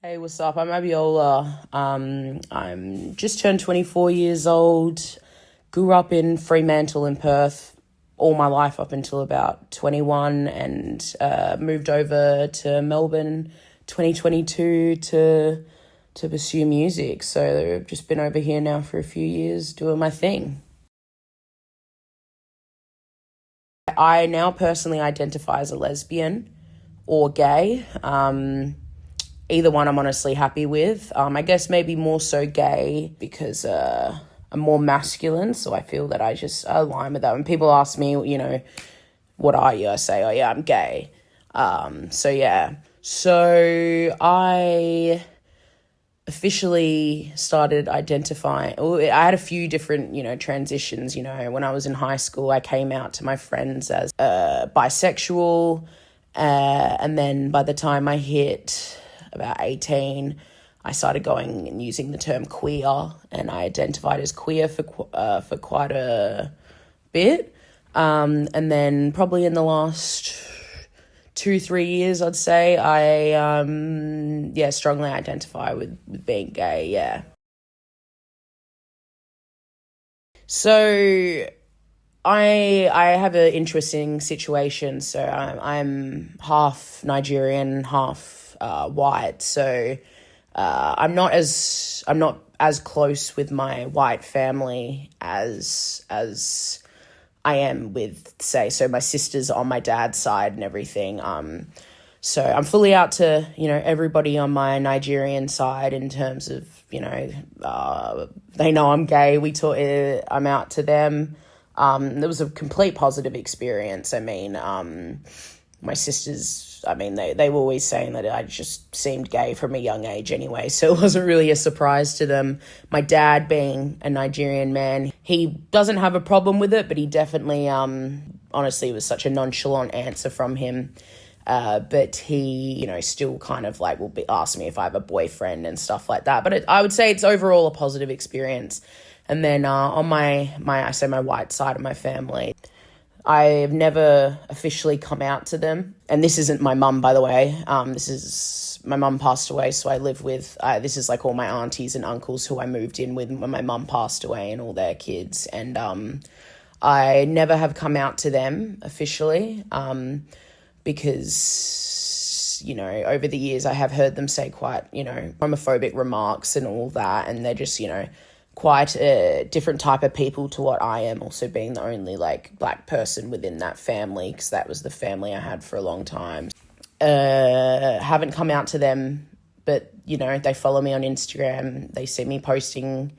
Hey, what's up? I'm Abiola. I'm just turned 24 years old. Grew up in Fremantle in Perth all my life up until about 21 and moved over to Melbourne 2022 to pursue music. So I've just been over here now for a few years doing my thing. I now personally identify as a lesbian or gay. Either one I'm honestly happy with. I guess maybe more so gay because I'm more masculine, so I feel that I just align with that. When people ask me, what are you? I say, oh yeah, I'm gay. So yeah. So I officially started identifying. I had a few different, transitions. When I was in high school, I came out to my friends as bisexual, and then by the time I hit about 18, I started going and using the term queer, and I identified as queer for quite a bit. And then probably in the last 2-3 years, I'd say I strongly identify with being gay. Yeah. So I have an interesting situation. So I'm half Nigerian, half white. So I'm not as close with my white family as I am with, say, so my sisters on my dad's side and everything. So I'm fully out to, everybody on my Nigerian side in terms of, they know I'm gay. I'm out to them. It was a complete positive experience. I mean, my sisters, they were always saying that I just seemed gay from a young age anyway, so it wasn't really a surprise to them. My dad, being a Nigerian man, he doesn't have a problem with it, but he definitely, honestly, it was such a nonchalant answer from him. But he, still kind of like ask me if I have a boyfriend and stuff like that. But I would say it's overall a positive experience. And then on my white side of my family, I've never officially come out to them. And this isn't my mum, by the way. This is, my mum passed away, so I live with, this is like all my aunties and uncles who I moved in with when my mum passed away and all their kids. And I never have come out to them officially because, over the years I have heard them say quite, homophobic remarks and all that. And they're just, quite a different type of people to what I am, also being the only like black person within that family, because that was the family I had for a long time. Haven't come out to them, but they follow me on Instagram. They see me posting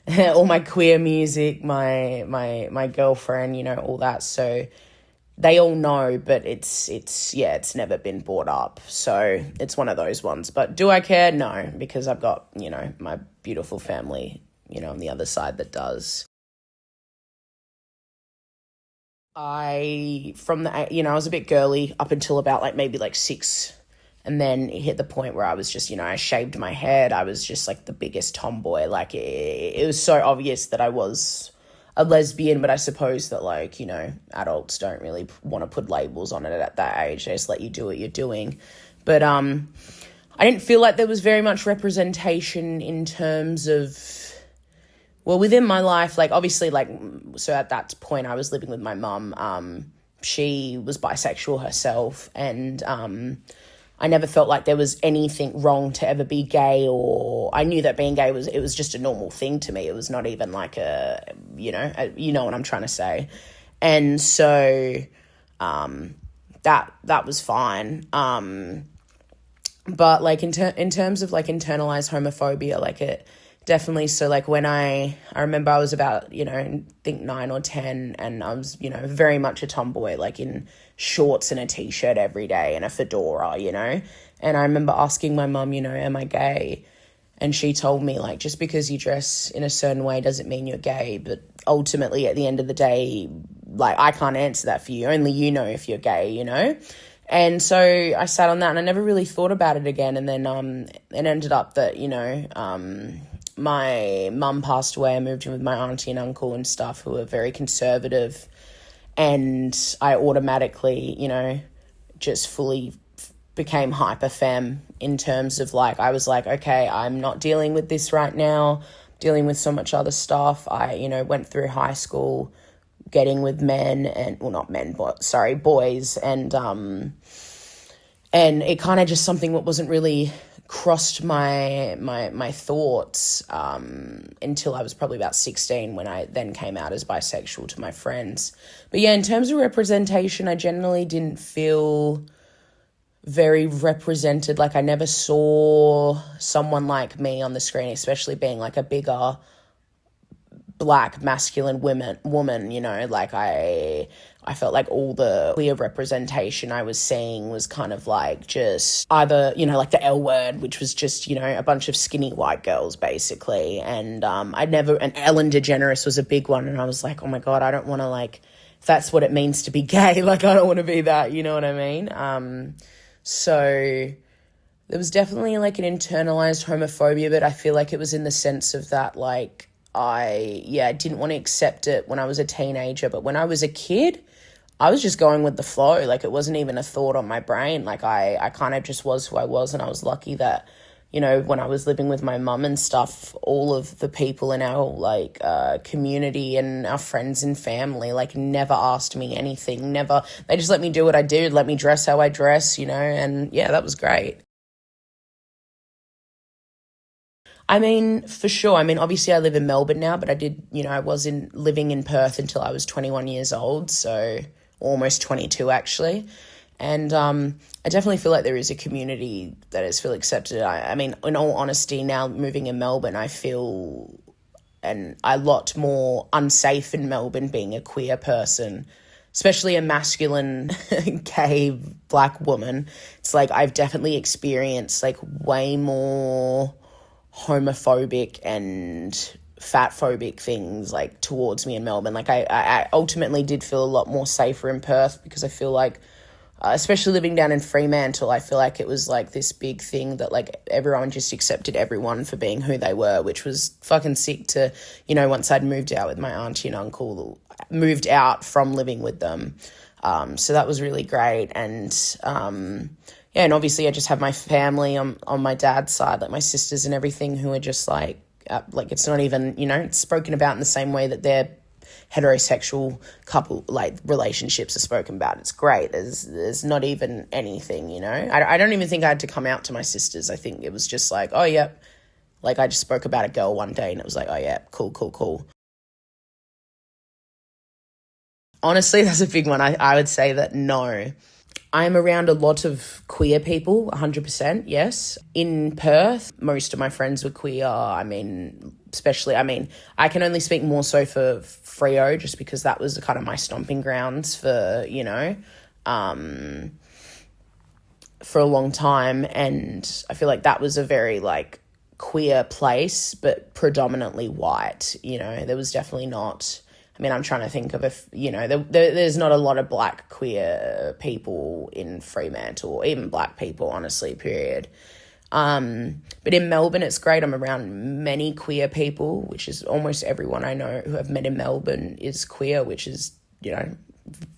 all my queer music, my girlfriend, all that. So they all know, but it's never been brought up. So it's one of those ones. But do I care? No, because I've got, my beautiful family, on the other side that does. I was a bit girly up until about maybe 6. And then it hit the point where I was just, I shaved my head. I was just like the biggest tomboy. Like it was so obvious that I was a lesbian, but I suppose that adults don't really want to put labels on it at that age. They just let you do what you're doing. But I didn't feel like there was very much representation in terms of, well, within my life, obviously, so at that point I was living with my mum. She was bisexual herself, and I never felt like there was anything wrong to ever be gay, or I knew that being gay was just a normal thing to me. It was not even like you know what I'm trying to say. And so that was fine. But in terms of internalized homophobia, it definitely. So when I remember I was about, I think 9 or 10, and I was, very much a tomboy, in shorts and a t-shirt every day and a fedora, and I remember asking my mum, am I gay? And she told me just because you dress in a certain way doesn't mean you're gay, but ultimately at the end of the day, I can't answer that for you. Only you know if you're gay, And so I sat on that and I never really thought about it again. And then it ended up that, my mum passed away. I moved in with my auntie and uncle and stuff who were very conservative. And I automatically, just fully became hyper femme in terms of like, I was like, okay, I'm not dealing with this right now, dealing with so much other stuff. I, went through high school getting with men and, well, not men, but sorry, boys. And it kind of just something that wasn't really crossed my thoughts until I was probably about 16, when I then came out as bisexual to my friends. But yeah, in terms of representation, I generally didn't feel very represented. Like, I never saw someone like me on the screen, especially being like a bigger Black masculine woman, like I felt like all the queer representation I was seeing was kind of like just either, like the L word, which was just, a bunch of skinny white girls basically. And and Ellen DeGeneres was a big one. And I was like, oh my God, I don't want to, like, if that's what it means to be gay, like, I don't want to be that, you know what I mean? So there was definitely like an internalized homophobia, but I feel like it was in the sense of that, like, I didn't want to accept it when I was a teenager, but when I was a kid, I was just going with the flow. Like, it wasn't even a thought on my brain. Like, I kind of just was who I was, and I was lucky that, when I was living with my mum and stuff, all of the people in our, like, community and our friends and family, like, never asked me anything, never. They just let me do what I did, let me dress how I dress, and yeah, that was great. I mean, for sure. I mean, obviously I live in Melbourne now, but I did, I was living in Perth until I was 21 years old, so almost 22 actually. And I definitely feel like there is a community that is feel accepted. I mean, in all honesty, now moving in Melbourne, I feel a lot more unsafe in Melbourne being a queer person, especially a masculine, gay, Black woman. It's like I've definitely experienced like way more homophobic and fat phobic things like towards me in Melbourne. Like I ultimately did feel a lot more safer in Perth, because I feel like, especially living down in Fremantle, I feel like it was like this big thing that like everyone just accepted everyone for being who they were, which was fucking sick to, once I'd moved out with my auntie and uncle, moved out from living with them. So that was really great. And yeah, and obviously I just have my family on my dad's side, like my sisters and everything, who are just like it's not even, it's spoken about in the same way that their heterosexual couple, like, relationships are spoken about. It's great. There's not even anything, I don't even think I had to come out to my sisters. I think it was just like, oh, yeah, like I just spoke about a girl one day and it was like, oh, yeah, cool. Honestly, that's a big one. I would say that no. I'm around a lot of queer people, 100%, yes. In Perth, most of my friends were queer. I mean, I can only speak more so for Freo, just because that was kind of my stomping grounds for, for a long time. And I feel like that was a very, like, queer place, but predominantly white, There was definitely not... I mean, I'm trying to think of there's not a lot of Black queer people in Fremantle, or even Black people, honestly, period. But in Melbourne, it's great. I'm around many queer people, which is almost everyone I know who I've met in Melbourne is queer, which is,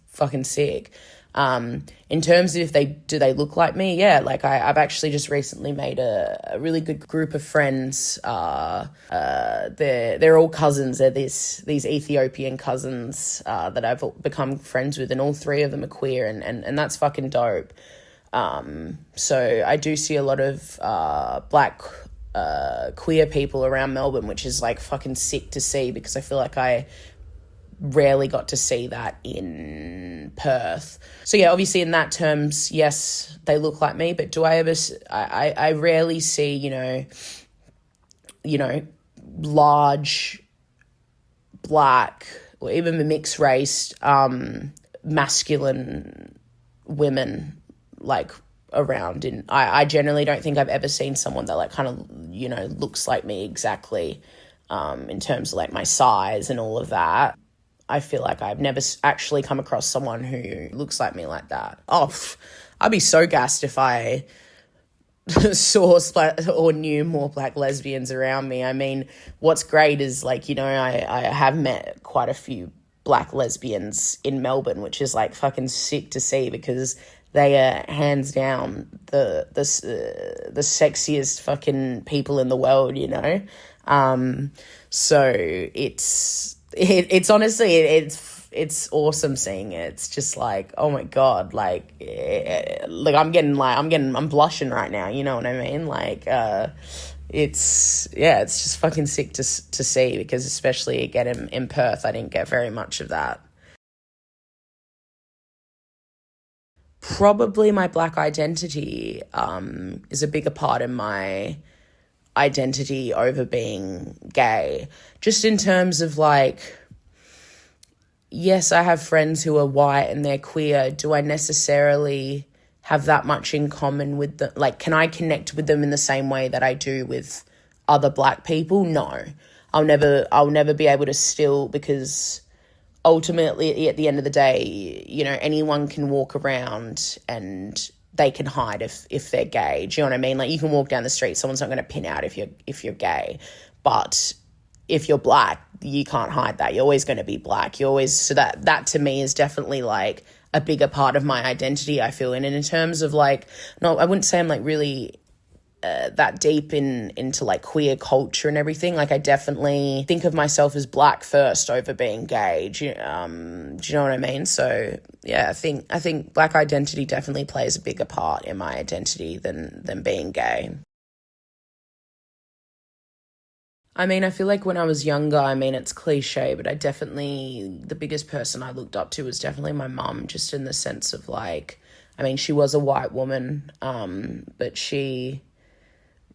fucking sick. In terms of do they look like me? Yeah, like I've actually just recently made a really good group of friends. They're all cousins. They're these Ethiopian cousins that I've become friends with, and all three of them are queer, and that's fucking dope. So I do see a lot of Black queer people around Melbourne, which is like fucking sick to see, because I feel like I rarely got to see that in Perth. So yeah, obviously in that terms, yes, they look like me, but do I ever, I rarely see, large Black or even mixed race, masculine women like around. And I generally don't think I've ever seen someone that like kind of, looks like me exactly, in terms of like my size and all of that. I feel like I've never actually come across someone who looks like me like that. Oh, I'd be so gassed if I saw or knew more Black lesbians around me. I mean, what's great is like, I have met quite a few Black lesbians in Melbourne, which is like fucking sick to see, because they are hands down the sexiest fucking people in the world, you know. So it's honestly it's awesome seeing it. It's just like, oh my god, like I'm blushing right now, you know what I mean? Like it's just fucking sick to see, because especially again in Perth, I didn't get very much of that. Probably my black identity is a bigger part in my identity over being gay. Just in terms of like, yes, I have friends who are white and they're queer. Do I necessarily have that much in common with them? Like, can I connect with them in the same way that I do with other black people? No. I'll never be able to still, because ultimately at the end of the day, you know, anyone can walk around and they can hide if they're gay. Do you know what I mean? Like, you can walk down the street, someone's not going to pin out if you're gay. But if you're black, you can't hide that. You're always going to be black. So that to me is definitely like a bigger part of my identity, I feel. And in terms of like, no, I wouldn't say I'm like really that deep into like queer culture and everything. Like, I definitely think of myself as black first over being gay. Do you know what I mean? So yeah, I think black identity definitely plays a bigger part in my identity than being gay. I mean, I feel like when I was younger, I mean, it's cliche, but the biggest person I looked up to was definitely my mum, just in the sense of like, I mean, she was a white woman, but she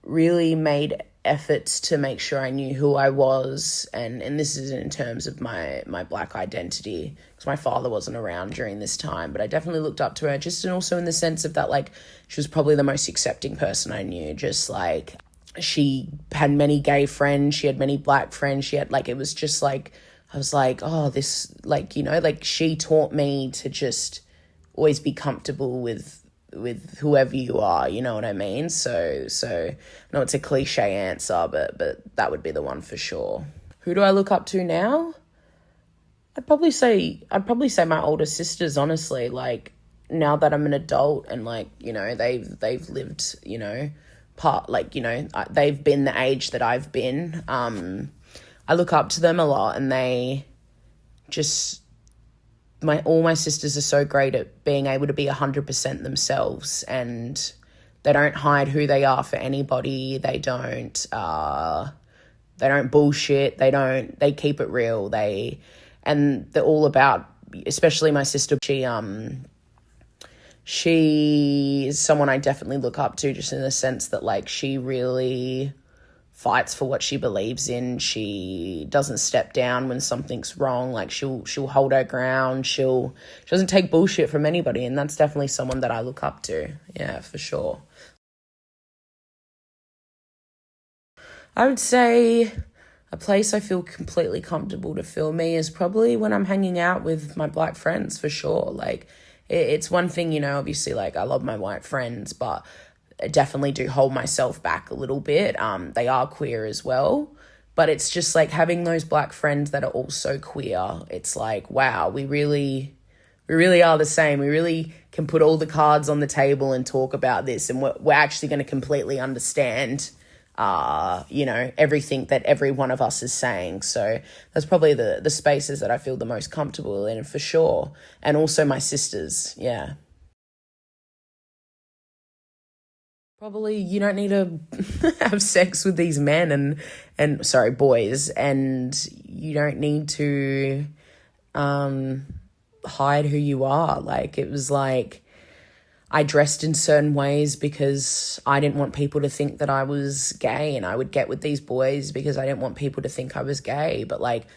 really made efforts to make sure I knew who I was, and this is in terms of my black identity, because my father wasn't around during this time, but I definitely looked up to her, just and also in the sense of that, like, she was probably the most accepting person I knew. Just like, she had many gay friends, she had many black friends, she had, like, it was just like, I was like, oh, this, like, you know, like, she taught me to just always be comfortable with whoever you are, you know what I mean? So I know it's a cliche answer, but that would be the one for sure. Who do I look up to now? I'd probably say my older sisters, honestly. Like, now that I'm an adult and, like, you know, they've lived, you know, they've been the age that I've been. I look up to them a lot, and they just, all my sisters are so great at being able to be 100% themselves, and they don't hide who they are for anybody. They don't bullshit. They keep it real. They're all about, especially my sister. She is someone I definitely look up to, just in the sense that, like, she really fights for what she believes in. She doesn't step down when something's wrong. Like, she'll hold her ground. She doesn't take bullshit from anybody, and that's definitely someone that I look up to. Yeah, for sure. I would say a place I feel completely comfortable to feel me is probably when I'm hanging out with my black friends, for sure. Like, it's one thing, you know, obviously, like, I love my white friends, but I definitely do hold myself back a little bit. They are queer as well, but it's just like having those black friends that are also queer. It's like, wow, we really are the same. We really can put all the cards on the table and talk about this, and we're actually going to completely understand, you know, everything that every one of us is saying. So that's probably the spaces that I feel the most comfortable in, for sure. And also my sisters, yeah. Probably you don't need to have sex with these men and sorry, boys, and you don't need to hide who you are. Like, it was like, I dressed in certain ways because I didn't want people to think that I was gay, and I would get with these boys because I didn't want people to think I was gay. But, like,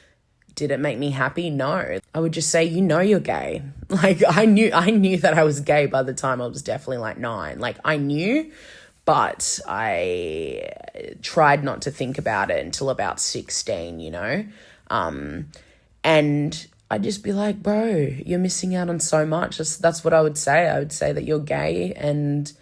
did it make me happy? No. I would just say, you know, you're gay. Like, I knew that I was gay by the time I was definitely like 9. Like, I knew, but I tried not to think about it until about 16, you know? And I'd just be like, bro, you're missing out on so much. That's what I would say. I would say that you're gay, and,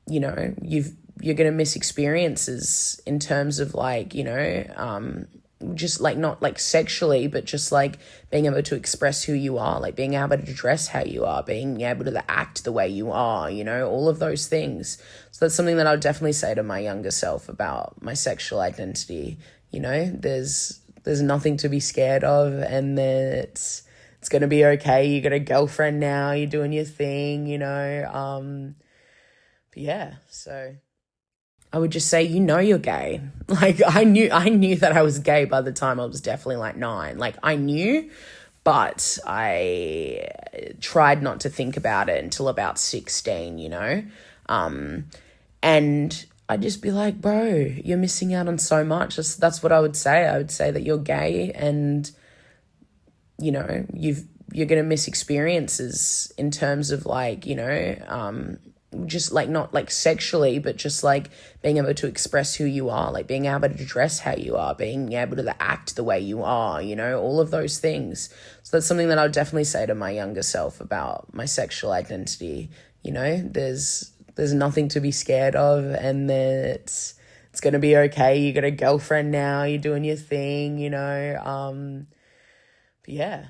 you know, you're going to miss experiences in terms of, like, you know, just like not like sexually, but just like being able to express who you are, like being able to dress how you are, being able to act the way you are, all of those things. So that's something that I would definitely say to my younger self about my sexual identity. There's nothing to be scared of, and that it's gonna be okay. You got a girlfriend now, you're doing your thing. But yeah, so I would just say, you're gay. Like I knew that I was gay by the time I was definitely like 9. Like I knew, but I tried not to think about it until about 16. And I'd just be like, bro, you're missing out on so much. That's what I would say. I would say that you're gay, and you're gonna miss experiences in terms of like, just like not like sexually, but just like being able to express who you are, like being able to dress how you are, being able to act the way you are, all of those things. So that's something that I would definitely say to my younger self about my sexual identity. There's nothing to be scared of, and that it's gonna be okay. You got a girlfriend now, you're doing your thing. But yeah.